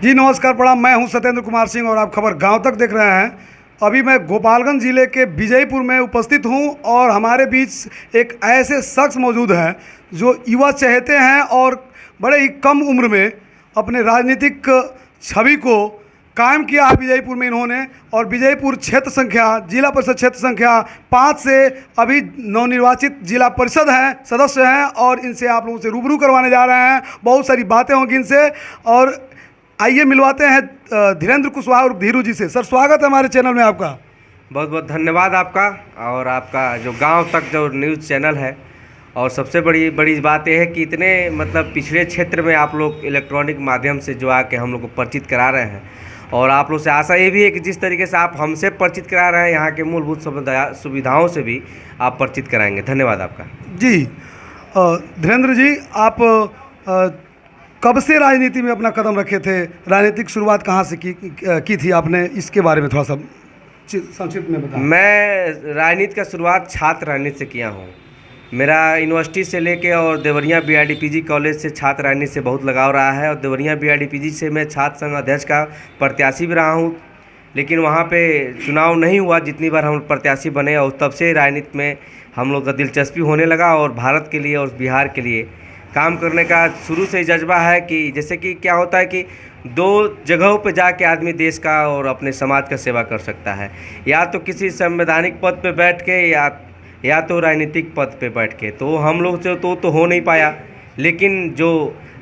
जी नमस्कार, प्रणाम। मैं हूं सत्येंद्र कुमार सिंह और आप खबर गांव तक देख रहे हैं। अभी मैं गोपालगंज ज़िले के विजयपुर में उपस्थित हूं और हमारे बीच एक ऐसे शख्स मौजूद हैं जो युवा चहेते हैं और बड़े ही कम उम्र में अपने राजनीतिक छवि को कायम किया है विजयपुर में इन्होंने। और विजयपुर क्षेत्र संख्या जिला परिषद क्षेत्र संख्या 5 से अभी नवनिर्वाचित जिला परिषद हैं, सदस्य हैं और इनसे आप लोगों से रूबरू करवाने जा रहे हैं। बहुत सारी बातें होंगी इनसे और आइए मिलवाते हैं धीरेन्द्र कुशवाहा और धीरू जी से। सर स्वागत है हमारे चैनल में आपका। बहुत बहुत धन्यवाद आपका और आपका जो गांव तक जो न्यूज़ चैनल है। और सबसे बड़ी बात यह है कि इतने पिछड़े क्षेत्र में आप लोग इलेक्ट्रॉनिक माध्यम से जो आके हम लोग को परिचित करा रहे हैं। और आप लोग से आशा ये भी है कि जिस तरीके से आप हमसे परिचित करा रहे हैं यहाँ के मूलभूत सुविधाओं से भी आप परिचित कराएंगे। धन्यवाद आपका। जी धीरेन्द्र जी, आप कब से राजनीति में अपना कदम रखे थे? राजनीतिक शुरुआत कहाँ से की थी आपने? इसके बारे में थोड़ा सा संक्षिप्त में बताएं। मैं राजनीति का शुरुआत छात्र राजनीति से किया हूँ। मेरा यूनिवर्सिटी से लेके और देवरिया बीआरडीपीजी कॉलेज से छात्र राजनीति से बहुत लगाव रहा है। और देवरिया बीआरडीपीजी से मैं छात्र संघ अध्यक्ष का प्रत्याशी भी रहा हूँ, लेकिन वहाँ पे चुनाव नहीं हुआ जितनी बार हम प्रत्याशी बने। और तब से राजनीति में हम लोग का दिलचस्पी होने लगा और भारत के लिए और बिहार के लिए काम करने का शुरू से ही जज्बा है। कि जैसे कि क्या होता है कि दो जगहों पे जाके आदमी देश का और अपने समाज का सेवा कर सकता है, या तो किसी संवैधानिक पद पे बैठ के या तो राजनीतिक पद पे बैठ के। तो हम लोग से तो हो नहीं पाया, लेकिन जो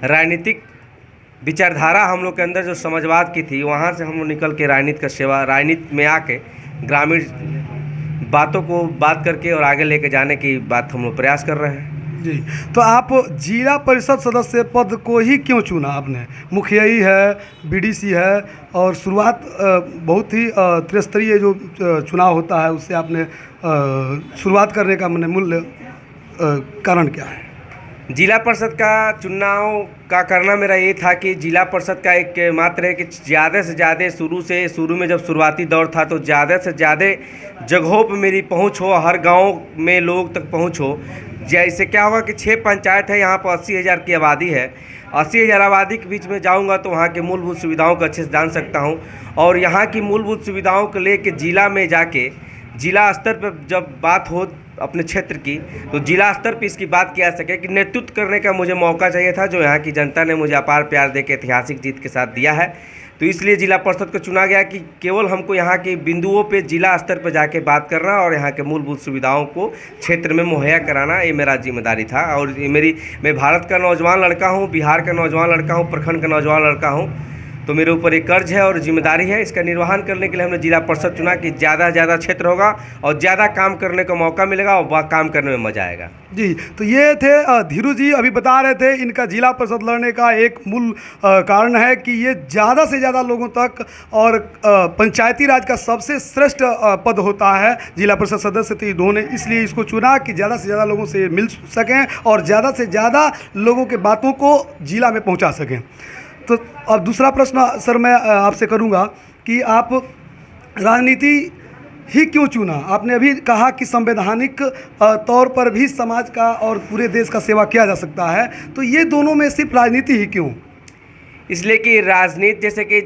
राजनीतिक विचारधारा हम लोग के अंदर जो समाजवाद की थी, वहाँ से हम लोग निकल के राजनीति में आके ग्रामीण बातों को बात करके और आगे लेके जाने की बात हम लोग प्रयास कर रहे हैं। जी, तो आप जिला परिषद सदस्य पद को ही क्यों चुना आपने? मुखियाई है, बीडीसी है और शुरुआत बहुत ही त्रिस्तरीय जो चुनाव होता है उससे आपने शुरुआत करने का मूल्य कारण क्या है? जिला परिषद का चुनाव का करना मेरा ये था कि जिला परिषद का एक मात्र है कि ज़्यादा से ज़्यादा शुरू में जब शुरुआती दौर था तो ज़्यादा से ज़्यादा जगहों पर मेरी पहुंच हो, हर गांव में लोग तक पहुंच हो। जैसे क्या होगा कि 6 पंचायत है, यहाँ पर 80,000 की आबादी है। 80,000 आबादी के बीच में जाऊँगा तो वहाँ के मूलभूत सुविधाओं को अच्छे से जान सकता हूँ। और यहाँ की मूलभूत सुविधाओं को लेकर जिला में जाके जिला स्तर पर जब बात हो अपने क्षेत्र की, तो जिला स्तर पर इसकी बात किया सके कि नेतृत्व करने का मुझे मौका चाहिए था, जो यहाँ की जनता ने मुझे अपार प्यार दे के ऐतिहासिक जीत के साथ दिया है। तो इसलिए जिला परिषद को चुना गया कि केवल हमको यहाँ के बिंदुओं पे जिला स्तर पर जाके बात करना और यहाँ के मूलभूत सुविधाओं को क्षेत्र में मुहैया कराना, ये मेरा जिम्मेदारी था। और मैं भारत का नौजवान लड़का हूँ, बिहार का नौजवान लड़का हूँ, प्रखंड का नौजवान लड़का हूँ। तो मेरे ऊपर एक कर्ज है और जिम्मेदारी है। इसका निर्वहन करने के लिए हमने जिला परिषद चुना कि ज़्यादा से ज़्यादा क्षेत्र होगा और ज़्यादा काम करने का मौका मिलेगा और काम करने में मज़ा आएगा। जी, तो ये थे धीरू जी, अभी बता रहे थे इनका जिला परिषद लड़ने का एक मूल कारण है कि ये ज़्यादा से ज़्यादा लोगों तक और पंचायती राज का सबसे श्रेष्ठ पद होता है जिला परिषद सदस्य। तो इन्होंने इसलिए इसको चुना कि ज़्यादा से ज़्यादा लोगों से मिल सकें और ज़्यादा से ज़्यादा लोगों के बातों को जिला में पहुँचा सकें। तो अब दूसरा प्रश्न सर मैं आपसे करूंगा कि आप राजनीति ही क्यों चुना? आपने अभी कहा कि संवैधानिक तौर पर भी समाज का और पूरे देश का सेवा किया जा सकता है, तो ये दोनों में सिर्फ राजनीति ही क्यों? इसलिए कि राजनीति, जैसे कि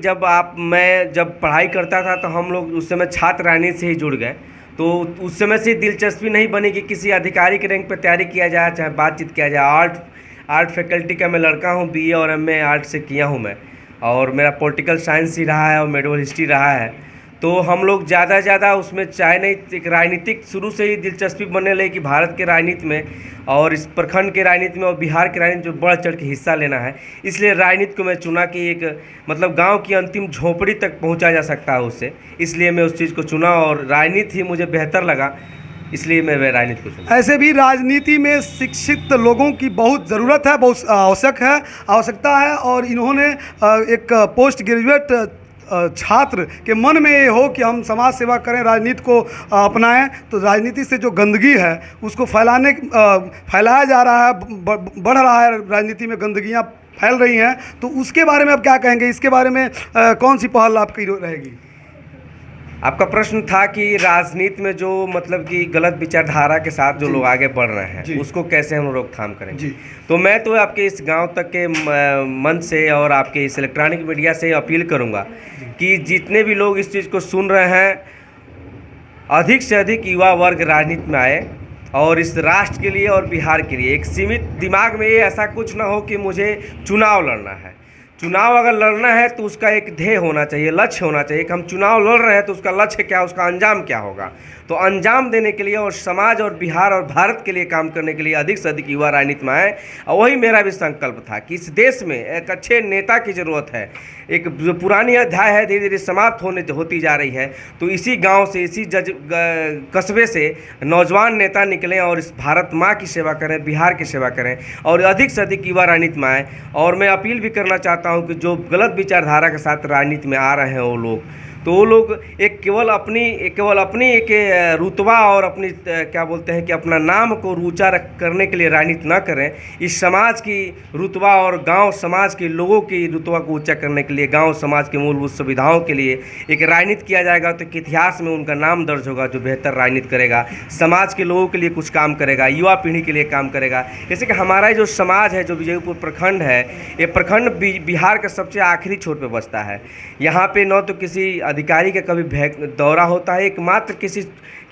मैं जब पढ़ाई करता था तो हम लोग उस समय छात्र राजनीति से ही जुड़ गए। तो उस समय से दिलचस्पी नहीं बनी कि किसी अधिकारी के रैंक पर तैयारी किया जाए, चाहे बातचीत किया जाए। आर्ट फैकल्टी का मैं लड़का हूँ, बीए और एमए आर्ट से किया हूँ मैं, और मेरा पॉलिटिकल साइंस ही रहा है और मेडिकल हिस्ट्री रहा है। तो हम लोग ज़्यादा उसमें चाहे नहीं, एक राजनीतिक शुरू से ही दिलचस्पी बनने लगी कि भारत के राजनीति में और इस प्रखंड के राजनीति में और बिहार के राजनीति में बढ़ चढ़ के हिस्सा लेना है। इसलिए राजनीति को मैं चुना कि एक गांव की अंतिम झोपड़ी तक पहुंचा जा सकता है उससे, इसलिए मैं उस चीज़ को चुना और राजनीति ही मुझे बेहतर लगा, इसलिए मैं राजनीति को चुना। ऐसे भी राजनीति में शिक्षित लोगों की बहुत ज़रूरत है, बहुत आवश्यकता है। और इन्होंने एक पोस्ट ग्रेजुएट छात्र के मन में ये हो कि हम समाज सेवा करें, राजनीति को अपनाएं, तो राजनीति से जो गंदगी है उसको फैलाया जा रहा है, बढ़ रहा है, राजनीति में गंदगियां फैल रही हैं। तो उसके बारे में आप क्या कहेंगे? इसके बारे में कौन सी पहल आपकी रहेगी? आपका प्रश्न था कि राजनीति में जो मतलब कि गलत विचारधारा के साथ जो लोग आगे बढ़ रहे हैं उसको कैसे हम रोकथाम करेंगे। जी। तो मैं तो आपके इस गांव तक के मंच से और आपके इस इलेक्ट्रॉनिक मीडिया से अपील करूंगा कि जितने भी लोग इस चीज़ को सुन रहे हैं, अधिक से अधिक युवा वर्ग राजनीति में आए और इस राष्ट्र के लिए और बिहार के लिए एक सीमित दिमाग में ये ऐसा कुछ ना हो कि मुझे चुनाव लड़ना है। चुनाव अगर लड़ना है तो उसका एक ध्येय होना चाहिए, लक्ष्य होना चाहिए कि हम चुनाव लड़ रहे हैं तो उसका लक्ष्य क्या, उसका अंजाम क्या होगा। तो अंजाम देने के लिए और समाज और बिहार और भारत के लिए काम करने के लिए अधिक से अधिक युवा राजनीति में आए। और वही मेरा भी संकल्प था कि इस देश में एक अच्छे नेता की ज़रूरत है। एक जो पुरानी अध्याय है धीरे धीरे समाप्त होती जा रही है, तो इसी गांव से, इसी कस्बे से नौजवान नेता निकलें और इस भारत माँ की सेवा करें, बिहार की सेवा करें और अधिक से अधिक युवा राजनीति में आए। और मैं अपील भी करना चाहता हूं कि जो गलत विचारधारा के साथ राजनीति में आ रहे हैं वो लोग एक केवल अपनी एक रुतबा और अपनी क्या बोलते हैं कि अपना नाम को ऊंचा करने के लिए राजनीति न करें। इस समाज की रुतबा और गांव समाज के लोगों की रुतबा को ऊंचा करने के लिए, गांव समाज के मूलभूत सुविधाओं के लिए एक राजनीति किया जाएगा तो इतिहास में उनका नाम दर्ज होगा, जो बेहतर राजनीति करेगा, समाज के लोगों के लिए कुछ काम करेगा, युवा पीढ़ी के लिए काम करेगा। जैसे कि हमारा जो समाज है, जो विजयपुर प्रखंड है, ये प्रखंड बिहार का सबसे आखिरी छोर पर बसता है। यहाँ पे न तो किसी अधिकारी का कभी दौरा होता है, एकमात्र किसी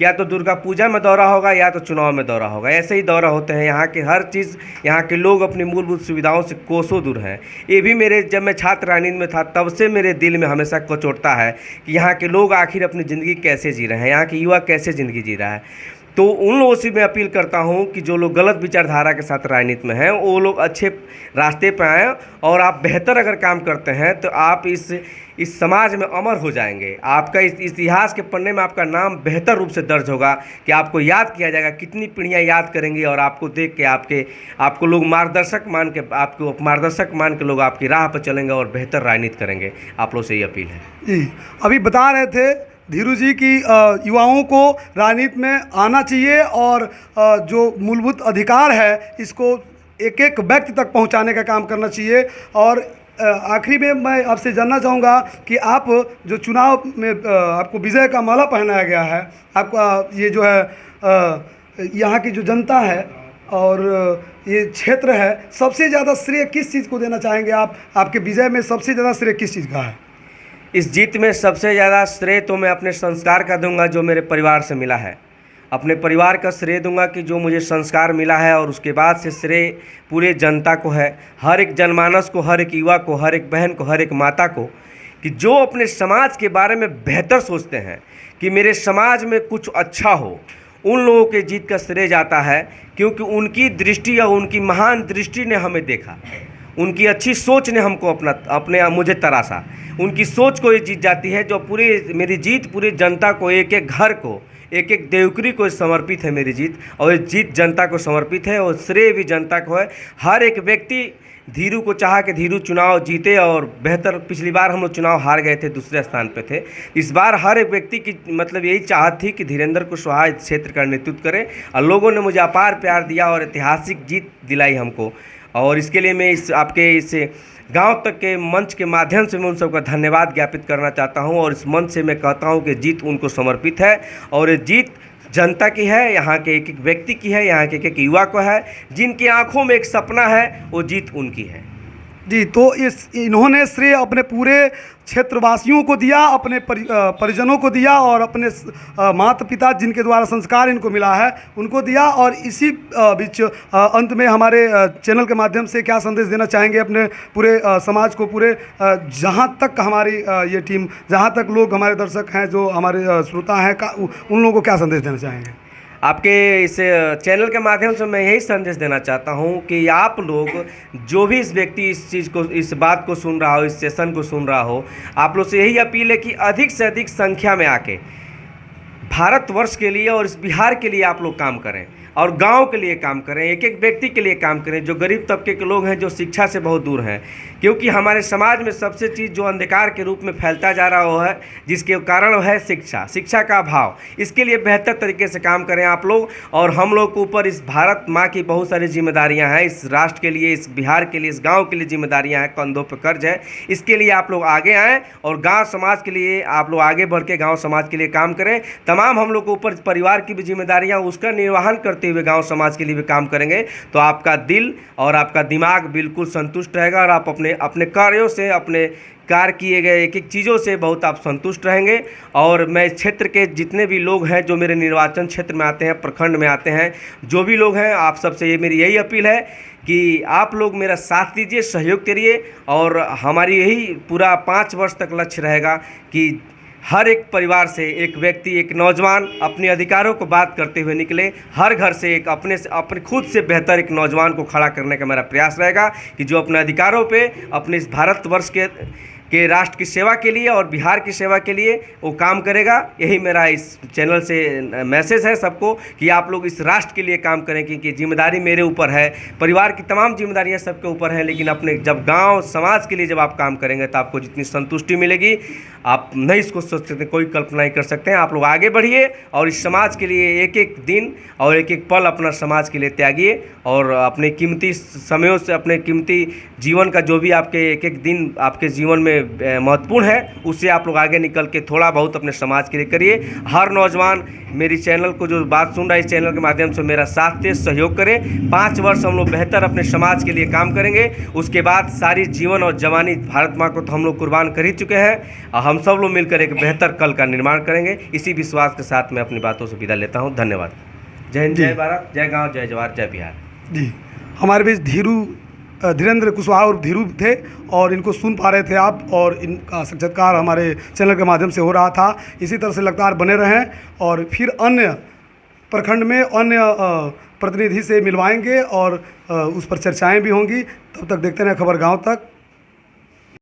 या तो दुर्गा पूजा में दौरा होगा या तो चुनाव में दौरा होगा, ऐसे ही दौरा होते हैं। यहाँ के हर चीज़, यहाँ के लोग अपनी मूलभूत सुविधाओं से कोसों दूर हैं। ये भी मेरे, जब मैं छात्र राजनीति में था तब से मेरे दिल में हमेशा कचोटता है कि यहाँ के लोग आखिर अपनी ज़िंदगी कैसे जी रहे हैं, यहाँ के युवा कैसे ज़िंदगी जी रहा है। तो उन लोगों से मैं अपील करता हूं कि जो लोग गलत विचारधारा के साथ राजनीति में हैं वो लोग अच्छे रास्ते पर आएँ और आप बेहतर अगर काम करते हैं तो आप इस समाज में अमर हो जाएंगे। आपका इस इतिहास के पन्ने में आपका नाम बेहतर रूप से दर्ज होगा कि आपको याद किया जाएगा, कितनी पीढ़ियाँ याद करेंगी और आपको देख के आपको लोग मार्गदर्शक मान के लोग आपकी राह पर चलेंगे और बेहतर राजनीति करेंगे। आप लोग से ये अपील है। जी, अभी बता रहे थे धीरू जी की युवाओं को राजनीति में आना चाहिए और जो मूलभूत अधिकार है इसको एक एक व्यक्ति तक पहुंचाने का काम करना चाहिए। और आखिरी में मैं आपसे जानना चाहूँगा कि आप जो चुनाव में आपको विजय का माला पहनाया गया है, आपका ये जो है यहाँ की जो जनता है और ये क्षेत्र है, सबसे ज़्यादा श्रेय किस चीज़ को देना चाहेंगे आप? आपके विजय में सबसे ज़्यादा श्रेय किस चीज़ का है? इस जीत में सबसे ज़्यादा श्रेय तो मैं अपने संस्कार का दूंगा जो मेरे परिवार से मिला है। अपने परिवार का श्रेय दूंगा कि जो मुझे संस्कार मिला है, और उसके बाद से श्रेय पूरे जनता को है, हर एक जनमानस को, हर एक युवा को, हर एक बहन को, हर एक माता को, कि जो अपने समाज के बारे में बेहतर सोचते हैं कि मेरे समाज में कुछ अच्छा हो, उन लोगों के जीत का श्रेय जाता है। क्योंकि उनकी दृष्टि या उनकी महान दृष्टि ने हमें देखा, उनकी अच्छी सोच ने हमको मुझे तराशा। उनकी सोच को ये जीत जाती है। जो मेरी जीत पूरी जनता को, एक एक घर को, एक एक देवकरी को समर्पित है मेरी जीत, और ये जीत जनता को समर्पित है और श्रेय भी जनता को है। हर एक व्यक्ति धीरू को चाहा कि धीरू चुनाव जीते और बेहतर, पिछली बार हम लोग चुनाव हार गए थे, दूसरे स्थान पे थे। इस बार हर एक व्यक्ति की मतलब यही चाहत थी कि धीरेन्द्र कुशवाहा इस क्षेत्र का नेतृत्व करें, और लोगों ने मुझे अपार प्यार दिया और ऐतिहासिक जीत दिलाई हमको। और इसके लिए मैं आपके इस गांव तक के मंच के माध्यम से मैं उन सबका धन्यवाद ज्ञापित करना चाहता हूं। और इस मंच से मैं कहता हूं कि जीत उनको समर्पित है, और ये जीत जनता की है, यहाँ के एक एक व्यक्ति की है, यहाँ के एक एक युवा को है, जिनकी आंखों में एक सपना है, वो जीत उनकी है। जी, तो इन्होंने श्रेय अपने पूरे क्षेत्रवासियों को दिया, अपने परिजनों को दिया, और अपने माता पिता जिनके द्वारा संस्कार इनको मिला है उनको दिया। और इसी बीच अंत में हमारे चैनल के माध्यम से क्या संदेश देना चाहेंगे अपने पूरे समाज को, पूरे जहाँ तक हमारी ये टीम, जहाँ तक लोग हमारे दर्शक हैं, जो हमारे श्रोता हैं, उन लोगों को क्या संदेश देना चाहेंगे? आपके इस चैनल के माध्यम से मैं यही संदेश देना चाहता हूं कि आप लोग, जो भी इस व्यक्ति इस बात को सुन रहा हो, इस सेशन को सुन रहा हो, आप लोग से यही अपील है कि अधिक से अधिक संख्या में आके भारतवर्ष के लिए और इस बिहार के लिए आप लोग काम करें। और गांव के लिए काम करें, एक एक व्यक्ति के लिए काम करें, जो गरीब तबके के लोग हैं, जो शिक्षा से बहुत दूर हैं। क्योंकि हमारे समाज में सबसे चीज़ जो अंधकार के रूप में फैलता जा रहा है, जिसके कारण है शिक्षा का अभाव। इसके लिए बेहतर तरीके से काम करें आप लोग, और हम लोग के ऊपर इस भारत माँ की बहुत सारी जिम्मेदारियां हैं, इस राष्ट्र के लिए, इस बिहार के लिए, इस गांव के लिए जिम्मेदारियां हैं, कंधों पर कर्ज है। इसके लिए आप लोग आगे आएँ और गांव समाज के लिए आप लोग आगे बढ़ के गांव समाज के लिए काम करें। तमाम हम लोग के ऊपर परिवार की भी जिम्मेदारियां, उसका निर्वहन करते हुए गांव समाज के लिए भी काम करेंगे, तो आपका दिल और आपका दिमाग बिल्कुल संतुष्ट रहेगा, और आप अपने कार्यों से, अपने कार्य किए गए एक एक चीज़ों से बहुत आप संतुष्ट रहेंगे। और मैं इस क्षेत्र के जितने भी लोग हैं, जो मेरे निर्वाचन क्षेत्र में आते हैं, प्रखंड में आते हैं, जो भी लोग हैं, आप सबसे ये मेरी यही अपील है कि आप लोग मेरा साथ दीजिए, सहयोग करिए। और हमारी यही पूरा 5 वर्ष तक लक्ष्य रहेगा कि हर एक परिवार से एक व्यक्ति, एक नौजवान अपने अधिकारों को बात करते हुए निकले। हर घर से एक अपने खुद से बेहतर एक नौजवान को खड़ा करने का मेरा प्रयास रहेगा, कि जो अपने अधिकारों पे, अपने इस भारतवर्ष के राष्ट्र की सेवा के लिए और बिहार की सेवा के लिए वो काम करेगा। यही मेरा इस चैनल से मैसेज है सबको, कि आप लोग इस राष्ट्र के लिए काम करें, क्योंकि जिम्मेदारी मेरे ऊपर है, परिवार की तमाम जिम्मेदारियां सबके ऊपर हैं। लेकिन अपने जब गांव समाज के लिए जब आप काम करेंगे, तो आपको जितनी संतुष्टि मिलेगी, आप नहीं इसको सोच सकते, कोई कल्पना नहीं कर सकते हैं। आप लोग आगे बढ़िए और इस समाज के लिए एक एक दिन और एक एक पल अपना समाज के लिए त्यागिए, और अपने कीमती समयों से, अपने कीमती जीवन का जो भी आपके एक एक दिन आपके जीवन में महत्वपूर्ण है, उससे आप लोग आगे निकल के थोड़ा बहुत अपने समाज के लिए करिए। हर नौजवान मेरी चैनल को जो बात सुन रहा है, इस चैनल के माध्यम से मेरा साथ दे, सहयोग करें। 5 वर्ष हम लोग बेहतर अपने समाज के लिए काम करेंगे, उसके बाद सारी जीवन और जवानी भारत माँ को तो हम लोग कुर्बान कर ही चुके हैं, और हम सब लोग मिलकर एक बेहतर कल का निर्माण करेंगे। इसी विश्वास के साथ मैं अपनी बातों से विदा लेता हूँ। धन्यवाद। जय हिंद, जय भारत, जय गाँव, जय जवाहर, जय बिहार। जी, हमारे बीच धीरेन्द्र कुशवाहा और धीरू थे, और इनको सुन पा रहे थे आप, और इनका साक्षात्कार हमारे चैनल के माध्यम से हो रहा था। इसी तरह से लगातार बने रहें, और फिर अन्य प्रखंड में अन्य प्रतिनिधि से मिलवाएंगे, और उस पर चर्चाएं भी होंगी। तब तक देखते रहें खबर गांव तक।